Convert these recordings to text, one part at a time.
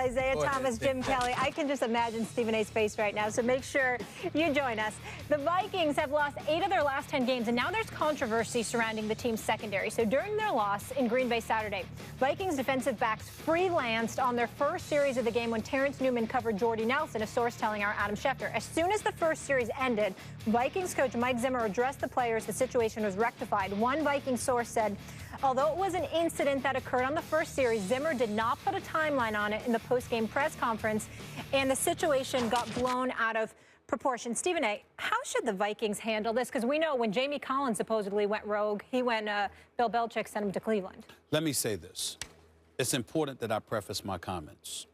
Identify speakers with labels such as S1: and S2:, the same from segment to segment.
S1: Isaiah Thomas, Jim Kelly. I can just imagine Stephen A's face right now, so make sure you join us. The Vikings have lost 8 of their last 10 games, and now there's controversy surrounding the team's secondary. So during their loss in Green Bay Saturday, Vikings defensive backs freelanced on their first series of the game when Terrence Newman covered Jordy Nelson, a source telling our Adam Schefter. As soon as the first series ended, Vikings coach Mike Zimmer addressed the players. The situation was rectified. One Vikings source said, although it was an incident that occurred on the first series, Zimmer did not put a timeline on it in the post-game press conference, and the situation got blown out of proportion. Stephen A., how should the Vikings handle this? Because we know when Jamie Collins supposedly went rogue, Bill Belichick sent him to Cleveland.
S2: Let me say this. It's important that I preface my comments.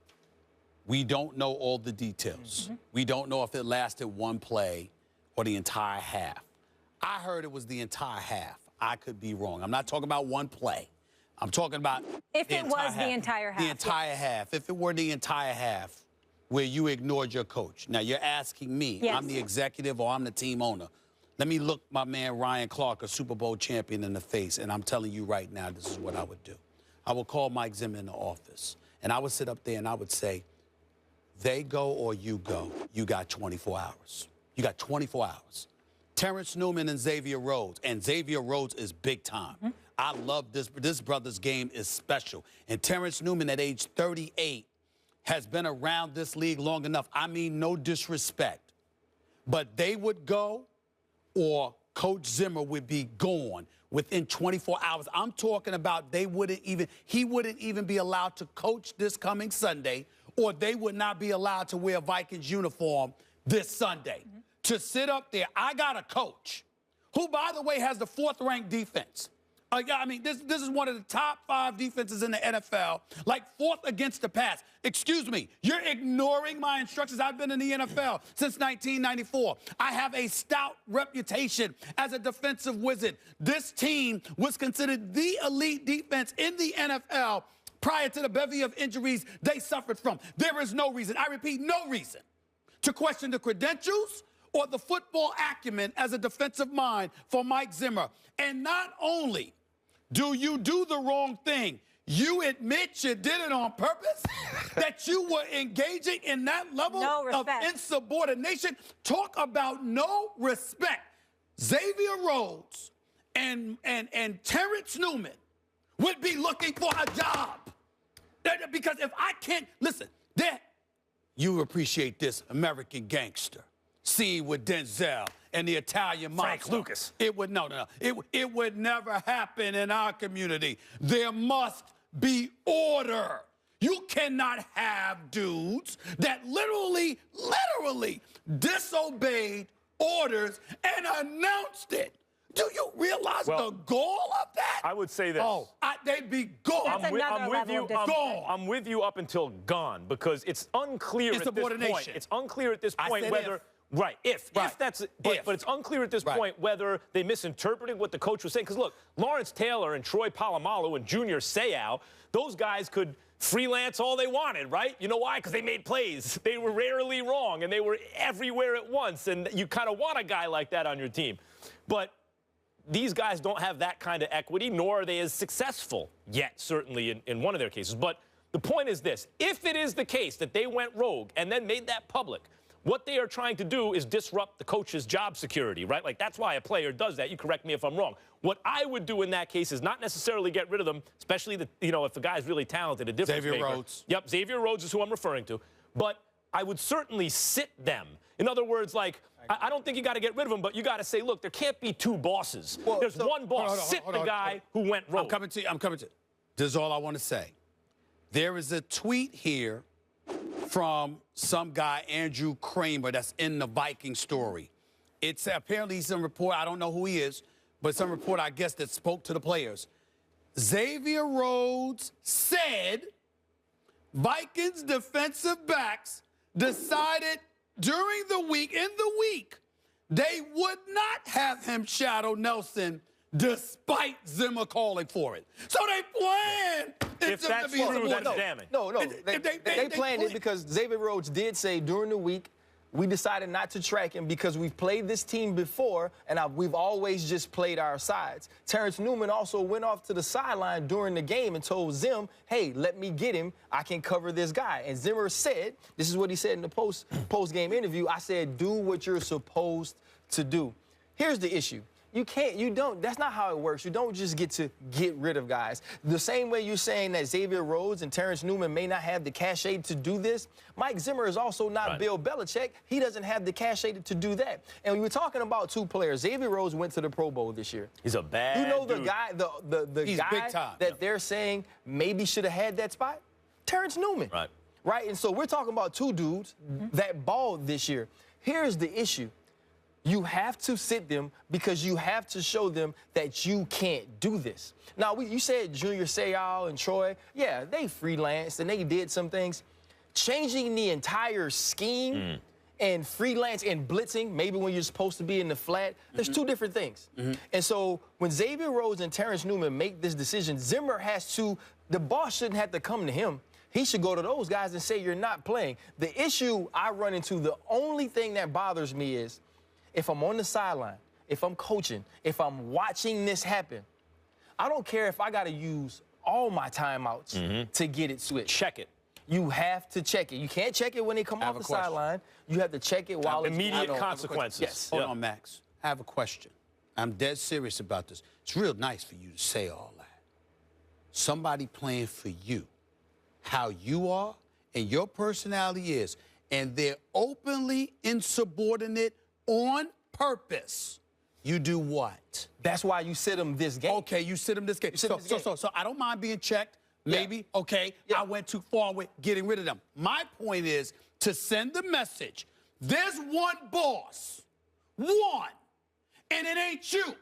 S2: We don't know all the details. We don't know if it lasted one play or the entire half. I heard it was the entire half. I could be wrong. I'm not talking about one play. I'm talking about
S1: if it was the entire half.
S2: The entire half. If it were the entire half where you ignored your coach. Now, you're asking me.
S1: Yes.
S2: I'm the executive or I'm the team owner. Let me look my man Ryan Clark, a Super Bowl champion, in the face, and I'm telling you right now, this is what I would do. I would call Mike Zimmer in the office, and I would sit up there and I would say, they go or you go. You got 24 hours. You got 24 hours. Terrence Newman and Xavier Rhodes, and Xavier Rhodes is big time. I love this. This brother's game is special. And Terrence Newman at age 38 has been around this league long enough. I mean, no disrespect. But they would go or Coach Zimmer would be gone within 24 hours. I'm talking about he wouldn't even be allowed to coach this coming Sunday, or they would not be allowed to wear a Vikings uniform this Sunday. To sit up there, I got a coach who, by the way, has the 4th-ranked defense. I mean, this is one of the top 5 defenses in the NFL, like 4th against the pass. Excuse me, you're ignoring my instructions. I've been in the NFL since 1994. I have a stout reputation as a defensive wizard. This team was considered the elite defense in the NFL prior to the bevy of injuries they suffered from. There is no reason, I repeat, no reason to question the credentials or the football acumen as a defensive mind for Mike Zimmer. And not only do you do the wrong thing, you admit you did it on purpose, that you were engaging in that level of insubordination. Talk about no respect. Xavier Rhodes and Terrence Newman would be looking for a job. Because if I can't, listen, you appreciate this American gangster. Scene with Denzel and the Italian mafia.
S3: Frank Lucas.
S2: It would it would never happen in our community. There must be order. You cannot have dudes that literally disobeyed orders and announced it. Do you realize the goal of that?
S3: I would say this.
S2: They'd be gone.
S3: I'm with you up until gone, because it's unclear at this point. It's unclear at this point whether. Right, if that's but it's unclear at this point whether they misinterpreted what the coach was saying. Because look, Lawrence Taylor and Troy Polamalu and Junior Seau, those guys could freelance all they wanted, right? You know why? Because they made plays. They were rarely wrong, and they were everywhere at once. And you kind of want a guy like that on your team. But these guys don't have that kind of equity, nor are they as successful yet, certainly in one of their cases. But the point is this. If it is the case that they went rogue and then made that public, what they are trying to do is disrupt the coach's job security, right? Like, that's why a player does that. You correct me if I'm wrong. What I would do in that case is not necessarily get rid of them, especially if the guy's really talented, a difference maker.
S2: Xavier Rhodes.
S3: Yep, Xavier Rhodes is who I'm referring to. But I would certainly sit them. In other words, like, I don't think you got to get rid of them, but you got to say, look, there can't be 2 bosses. There's one boss. Sit the guy who went rogue.
S2: I'm coming to you. This is all I want to say. There is a tweet here from some guy, Andrew Kramer, that's in the Viking story. It's apparently some report, I don't know who he is, but some report, I guess, that spoke to the players. Xavier Rhodes said Vikings defensive backs decided during the week, they would not have him shadow Nelson despite Zimmer calling for it. So they planned.
S3: If that's true, that's damning.
S4: No. They planned it because Xavier Rhodes did say during the week we decided not to track him because we've played this team before, and we've always just played our sides. Terrence Newman also went off to the sideline during the game and told Zim, hey, let me get him. I can cover this guy. And Zimmer said, this is what he said in the post-game interview, I said, do what you're supposed to do. Here's the issue. That's not how it works. You don't just get to get rid of guys. The same way you're saying that Xavier Rhodes and Terrence Newman may not have the cachet to do this, Mike Zimmer is also not Bill Belichick. He doesn't have the cachet to do that. And we were talking about two players. Xavier Rhodes went to the Pro Bowl this year.
S3: He's a bad
S4: You know the
S3: dude.
S4: guy, the guy that they're saying maybe should have had that spot? Terrence Newman. Right? And so we're talking about two dudes that balled this year. Here's the issue. You have to sit them because you have to show them that you can't do this. Now, you said Junior Seau and Troy. Yeah, they freelanced and they did some things. Changing the entire scheme and freelance and blitzing, maybe when you're supposed to be in the flat, there's two different things. And so when Xavier Rhodes and Terrence Newman make this decision, Zimmer has to, the boss shouldn't have to come to him. He should go to those guys and say, you're not playing. The issue I run into, the only thing that bothers me is, if I'm on the sideline, if I'm coaching, if I'm watching this happen, I don't care if I got to use all my timeouts to get it switched.
S3: Check it.
S4: You have to check it. You can't check it when they come off the sideline. You have to check it while it's
S3: immediate consequences.
S4: Yes.
S2: Hold on, Max. I have a question. I'm dead serious about this. It's real nice for you to say all that. Somebody playing for you, how you are and your personality is, and they're openly insubordinate on purpose. You do what?
S4: That's why you sit them this game.
S2: Okay, you sit them this game. So I don't mind being checked. Maybe, okay, I went too far with getting rid of them. My point is to send the message, there's one boss, one, and it ain't you.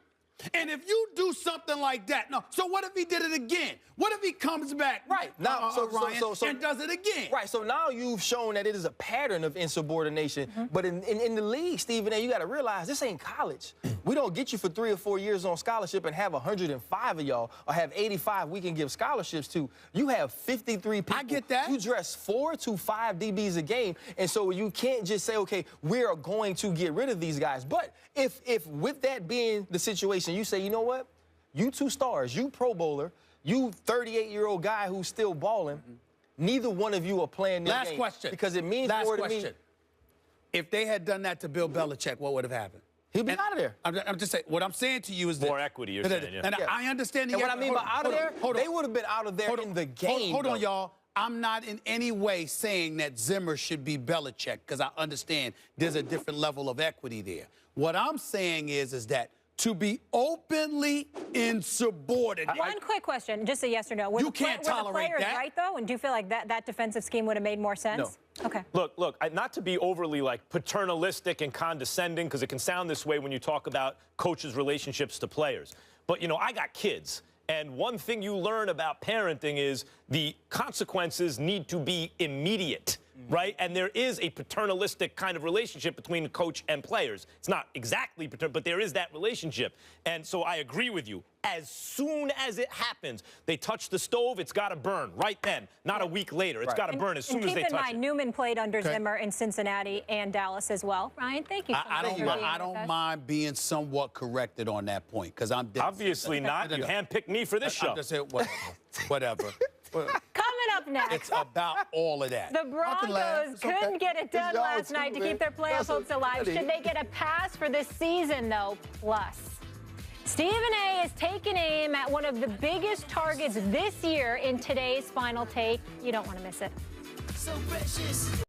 S2: And if you do something like that, no. So what if he did it again? What if he comes back,
S4: now,
S2: Ryan, and does it again?
S4: Right. So now you've shown that it is a pattern of insubordination. But in the league, Stephen A., you got to realize this ain't college. We don't get you for 3 or 4 years on scholarship and have 105 of y'all, or have 85 we can give scholarships to. You have 53 people.
S2: I get that.
S4: You dress 4 to 5 DBs a game, and so you can't just say, okay, we are going to get rid of these guys. But if with that being the situation, you say, you know what? You 2 stars, you Pro Bowler, you 38-year-old guy who's still balling, neither one of you are playing this game.
S2: Last question.
S4: Because it means more to me.
S2: If they had done that to Bill Belichick, what would have happened?
S4: He'd be out of there.
S2: I'm just saying, what I'm saying to you is
S3: more equity, you're saying,
S2: and I understand the
S4: and what I mean by out of there, they would have been out of there in the game.
S2: Hold on, y'all. I'm not in any way saying that Zimmer should be Belichick, because I understand there's a different level of equity there. What I'm saying is that to be openly insubordinate.
S1: One quick question, just a yes or no.
S2: You can't tolerate that.
S1: Right, though? And do you feel like that defensive scheme would have made more sense?
S4: No.
S1: Okay.
S3: Look, not to be overly, paternalistic and condescending, because it can sound this way when you talk about coaches' relationships to players. But, I got kids. And one thing you learn about parenting is the consequences need to be immediate, right? And there is a paternalistic kind of relationship between coach and players. It's not exactly paternal, but there is that relationship. And so I agree with you. As soon as it happens, they touch the stove, it's got to burn right then, not a week later. It's got to burn as soon as they touch it.
S1: Keep in mind, Newman played under Zimmer in Cincinnati and Dallas as well. Ryan, thank you so much.
S2: I don't mind being somewhat corrected on that point, because I'm dead.
S3: Obviously not. You handpicked me for this show.
S2: I'm just saying, whatever.
S1: Coming up next.
S2: It's about all of that.
S1: The Broncos couldn't get it done last night to keep their playoff hopes alive. Should they get a pass for this season, though? Plus, Stephen A. is taking aim at one of the biggest targets this year in today's Final Take. You don't want to miss it. So precious.